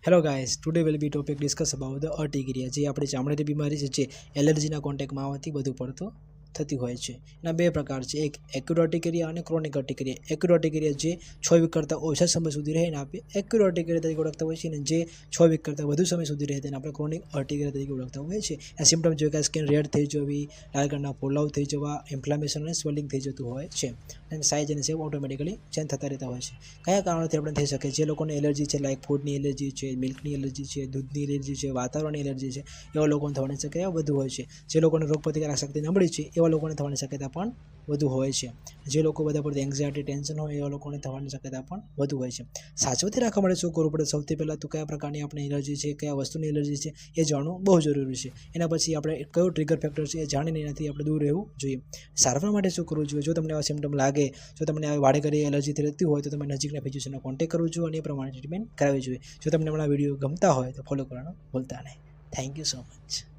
Hello guys, today will be topic discuss about the urticaria, જે આપણી ચામડીની બીમારી છે, જે એલર્જીના કોન્ટેક્ટમાં આવવાથી વધુ પડતો થતી હોય છે. એના બે પ્રકાર છે, એક એક્યુટ અર્ટિકેરિયા અને ક્રોનિક અર્ટિકેરિયા. એક્યુટ અર્ટિકેરિયા જે 6 વીક કરતાં ઓછા સમય સુધી રહીને આપણે એક્યુટ અર્ટિકેરિયા તરીકે ઓળખતા હોય છે, અને જે 6 વીક કરતાં વધુ સમય સુધી રહે તેને આપણે ક્રોનિક અર્ટિકેરિયા તરીકે ઓળખતા હોય છે. આ સિમ્ટમ જેવા કે સ્કિન રેડ થઈ જવી, લાલ કલરના ફોલાવ થઈ જવા, ઇન્ફ્લામેશન અને સ્વેલિંગ થઈ જતું હોય છે, અને સાઇઝ અને શેપ ઓટોમેટિકલી ચેન્જ થતા રહેતા હોય છે. કયા કારણોથી આપણે થઈ શકે? જે લોકોને એલર્જી છે, લાઈક ફૂડની એલર્જી છે, મિલ્કની એલર્જી છે, દૂધની એલર્જી છે, વાતાવરણની એલર્જી છે, એવા લોકોને થવાની શક્યતા વધુ હોય છે. જે લોકોને રોગપ્રતિકારક શક્તિ નબળી છે એવા લોકોને થવાની શક્યતા પણ વધુ હોય છે. જે લોકો બધા પડતી એન્ઝાયટી, ટેન્શન હોય એવા લોકોને થવાની શક્યતા પણ વધુ હોય છે. સાચવતી રાખવા માટે શું કરવું પડે? સૌથી પહેલાં તો કયા પ્રકારની આપણે એલર્જી છે, કયા વસ્તુની એલર્જી છે એ જાણવું બહુ જરૂરી છે. એના પછી આપણે કયો ટ્રિગર ફેક્ટર છે એ જાણીને એનાથી આપણે દૂર રહેવું જોઈએ. સારવાર માટે શું કરવું જોઈએ? જો તમને આવા સિમ્ટમ લાગે, જો તમને આ વાડે ઘડી એલર્જીથી રહેતી હોય તો તમે નજીકના ફિઝિશિયનનો કોન્ટેક્ટ કરવો જોઈએ અને એ પ્રમાણે ટ્રીટમેન્ટ કરાવવી જોઈએ. જો તમને અમારા વિડીયો ગમતા હોય તો ફોલો કરવાનું ભૂલતા નહીં. Thank you so much.